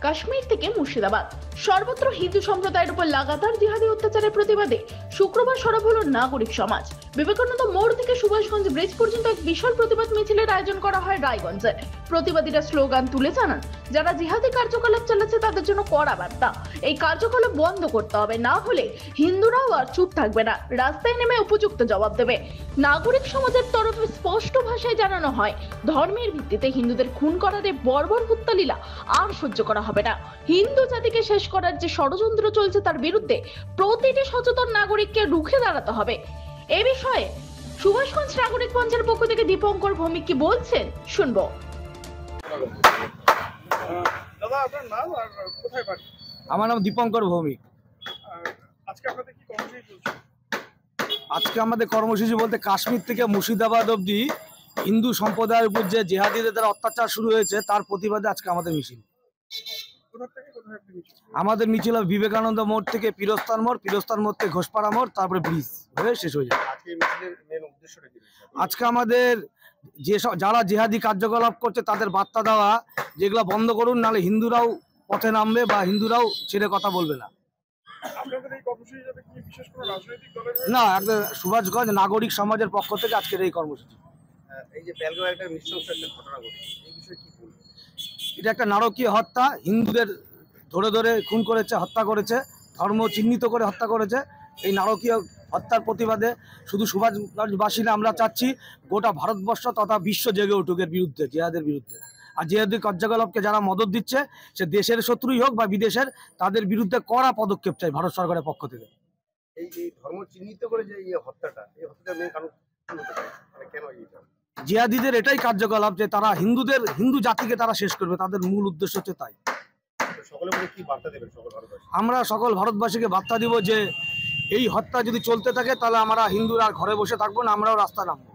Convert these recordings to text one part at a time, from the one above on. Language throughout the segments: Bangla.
কাশ্মীর থেকে মুর্শিদাবাদ, সর্বত্র হিন্দু সম্প্রদায়ের উপর লাগাতার জিহাদি অত্যাচারের প্রতিবাদে শুক্রবার সরব হলো নাগরিক সমাজ। বিবেকানন্দ মোড় থেকে সুভাষগঞ্জ ব্রিজ পর্যন্ত এক বিশাল প্রতিবাদ মিছিলের আয়োজন করা হয় রায়গঞ্জে। প্রতিবাদীরা স্লোগান তুলে জানান, যারা জিহাদি কার্যকলাপ চালাচ্ছে তাদের জন্য কড়া বার্তা। এই কার্যকলাপ বন্ধ করতে হবে, না হলে হিন্দুরাও আর চুপ থাকবে না, রাস্তায় নেমে উপযুক্ত জবাব দেবে। নাগরিক সমাজের তরফে স্পষ্ট ভাষায় জানানো হয়, ধর্মের ভিত্তিতে হিন্দুদের খুন করার এই বর্বর হত্যালীলা আর সহ্য করা হবে না। হিন্দু জাতিকে শেষ করার যে ষড়যন্ত্র চলছে তার বিরুদ্ধে প্রতিটি সচেতন নাগরিককে রুখে দাঁড়াতে হবে। এ বিষয়ে সুভাষগঞ্জ নাগরিক মঞ্চের পক্ষ থেকে দীপঙ্কর ভৌমিক কি বলছেন শুনবো। দাদা, আপনার নাম আর কোথায় বাড়ি? আমার নাম দীপঙ্কর ভৌমিক। আজকে আপনাদের কি কর্মসূচি চলছে? আজকে আমাদের কর্মসূচি বলতে কাশ্মীর থেকে মুর্শিদাবাদ অবধি হিন্দু সম্প্রদায়ের উপর যে জিহাদিদের দ্বারা অত্যাচার শুরু হয়েছে তার প্রতিবাদে আজকে আমাদের মিছিল। আমাদের মিছিল বিবেকানন্দ মোড় থেকে পিরস্তান মোড়, পিরস্তান মোড় থেকে ঘোষপাড়া মোড়, তারপরে ব্রিজ হয়ে শেষ হয়ে যায়। আজকে আমাদের যেসব যারা জিহাদি কার্যকলাপ করছে তাদের বার্তা দেওয়া, যেগুলো বন্ধ করুন, নাহলে হিন্দুরাও পথে নামবে বা হিন্দুরাও ছেড়ে কথা বলবে না। না, একদম সুভাষগঞ্জ নাগরিক সমাজের পক্ষ থেকে আজকের এই কর্মসূচি। এই যে বেলগাঁও একটা নৃশংস একটা ঘটনা ঘটেছে, এই বিষয়ে কি বলবেন? এটা একটা নারকীয় হত্যা, হিন্দুদের ধরে ধরে খুন করেছে, হত্যা করেছে, ধর্ম চিহ্নিত করে হত্যা করেছে। এই নারকীয় হত্যার প্রতিবাদে শুধু সুভাষগঞ্জবাসী না, আমরা চাচ্ছি গোটা ভারতবর্ষ তথা বিশ্ব জেগে উঠুক এর বিরুদ্ধে, জিহাদের বিরুদ্ধে। আর জিহাদি কার্যকলাপকে যারা মদত দিচ্ছে, সে দেশের শত্রুই হোক বা বিদেশের, তাদের বিরুদ্ধে কড়া পদক্ষেপ চাই ভারত সরকারের পক্ষ থেকে। এই যে ধর্ম চিহ্নিত করে যে এই হত্যাটা মেন কারণ মানে কেন এইটা? জিহাদিদের এটাই কার্যকলাপ যে তারা হিন্দু জাতিকে তারা শেষ করবে, তাদের মূল উদ্দেশ্য হচ্ছে তাই। সকলে বলে কি বার্তা দেবেন সকল ভারতবাসী? আমরা সকল ভারতবাসীকে বার্তা দিব যে এই হত্যা যদি চলতে থাকে তাহলে আমরা হিন্দুরা আর ঘরে বসে থাকবো না, আমরাও রাস্তা নামবো।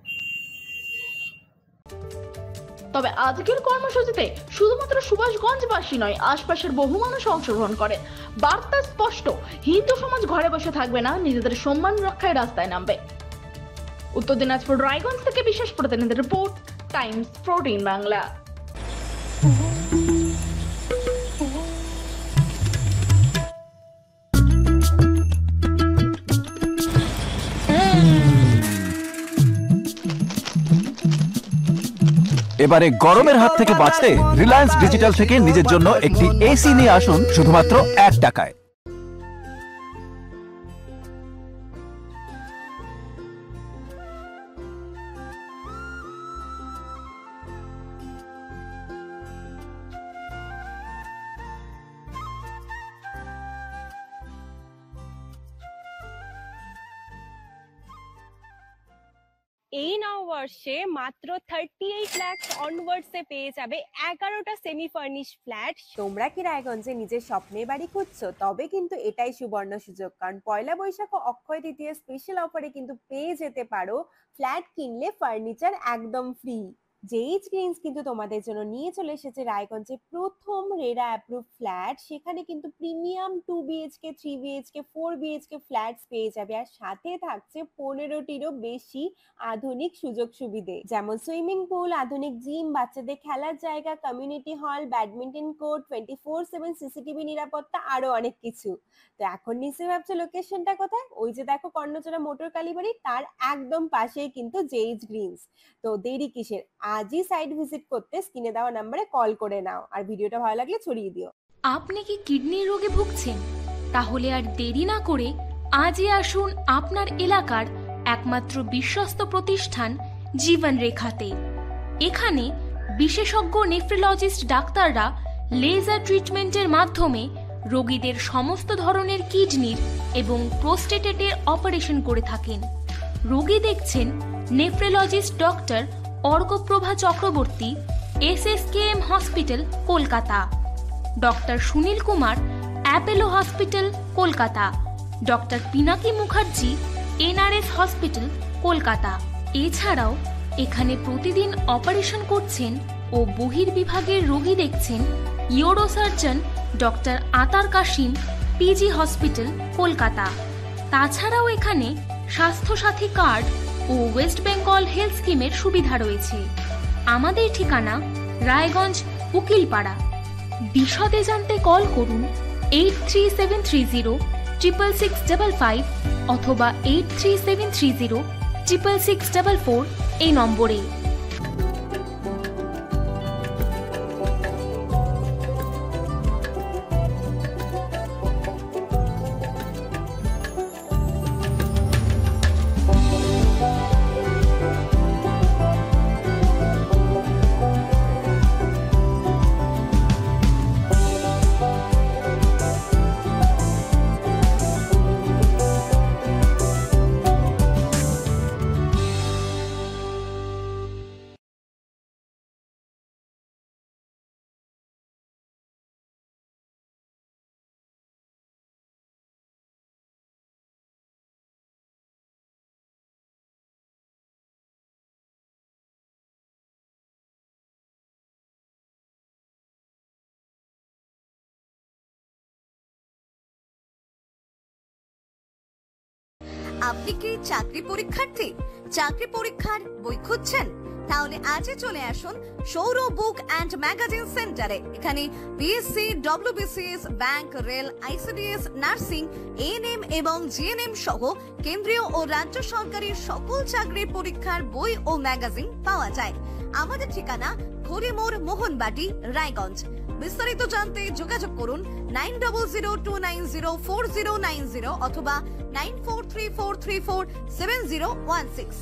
তবে আজকের কর্মসূচিতে শুধুমাত্র সুভাষগঞ্জবাসী নয়, আশপাশের বহু মানুষ অংশগ্রহণ করেন। বার্তা স্পষ্ট, হিন্দু সমাজ ঘরে বসে থাকবে না, নিজেদের সম্মান রক্ষায় রাস্তায় নামবে। উত্তর দিনাজপুর রায়গঞ্জ থেকে বিশেষ প্রতিনিধির রিপোর্ট, টাইমস 14 বাংলা। এবারে গরমের হাত থেকে বাঁচতে রিলায়েন্স ডিজিটাল থেকে নিজের জন্য একটি এসি নিয়ে আসুন শুধুমাত্র 1 টাকায়। এই নববর্ষে মাত্র 38 লাখ অনওয়ার্ডসে পেয়ে যাবে 11টা সেমি ফার্নিশ ফ্ল্যাট। তোমরা কি রায়গঞ্জে নিজের স্বপ্নের বাড়ি খুঁজছো? তবে কিন্তু এটাই সুবর্ণ সুযোগ, কারণ পয়লা বৈশাখ ও অক্ষয় তৃতীয় স্পেশাল অফারে কিন্তু পেয়ে যেতে পারো ফ্ল্যাট কিনলে ফার্নিচার একদম ফ্রি। জেইচ গ্রিনস কিন্তু তোমাদের জন্য নিয়ে চলে এসেছে রায়গঞ্জে প্রথম রেরা অ্যাপ্রুভ ফ্ল্যাট। সেখানে কিন্তু premium 2 BHK 3 BHK 4 BHK flats পেয়ে যাবে, আর সাথে থাকছে 15টিরও বেশি আধুনিক সুযোগ সুবিধে, যেমন সুইমিং পুল, আধুনিক জিম, বাচ্চাদের খেলার জায়গা, community hall, badminton court, 24/7 CCTV নিরাপত্তা, আরো অনেক কিছু। তো এখন নিশ্চয়ই ভাবছো লোকেশনটা কোথায়? ওই যে দেখো কর্ণচড়া মোটর কালীবাড়ি, তার একদম পাশেই কিন্তু জেইচ গ্রিনস। তো দেরি কিসের? আজই সাইট ভিজিট করতে স্ক্রিনে দেওয়া নম্বরে কল করে নাও, আর ভিডিওটা ভালো লাগলে ছড়িয়ে দিও। আপনি কি কিডনি রোগে ভুগছেন? তাহলে আর দেরি না করে আজই আসুন আপনার এলাকার একমাত্র বিশ্বস্ত প্রতিষ্ঠান জীবন রেখাতে। এখানে বিশেষজ্ঞ নেফ্রোলজিস্ট ডাক্তাররা লেজার ট্রিটমেন্টের মাধ্যমে রোগীদের সমস্ত ধরনের কিডনির এবং প্রোস্টেটের অপারেশন করে থাকেন। রোগী দেখছেন nephrologist doctor Arkaprava Chakraborty, SSKM hospital Kolkata, doctor Sunil Kumar, Apollo hospital Kolkata, doctor Pinaki Mukherjee, NRS hospital Kolkata. এছাড়াও এখানে প্রতিদিন অপারেশন করছেন ও বহির্বিভাগের রোগী দেখছেন ইউরোসার্জন ডক্টর আতার কাশিম, PG হসপিটাল কলকাতা। তাছাড়াও এখানে স্বাস্থ্যসাথী কার্ড ও ওয়েস্ট বেঙ্গল হেলথ স্কিমের সুবিধা রয়েছে। আমাদের ঠিকানা রায়গঞ্জ উকিলপাড়া। বিশদে জানতে কল করুন 8373066655 অথবা 8373066644 এই নম্বরে। আপনি কি চাকরি পরীক্ষার্থী? চাকরি পরীক্ষার বই খুঁজছেন? তাহলে আজই চলে আসুন সৌর বুক অ্যান্ড ম্যাগাজিন সেন্টারে। এখানে BSc, WBCS, bank, rail, ICDS, nursing, ANM এবং জিএনএম সহ কেন্দ্রীয় ও রাজ্য সরকারের সকল চাকরির পরীক্ষার বই ও ম্যাগাজিন পাওয়া যায়। আমাদের ঠিকানা খড়িমোড়, মোহনবাটি, রায়গঞ্জ। বিস্তারিত জানতে যোগাযোগ করুন 9002904090 অথবা 9434347016।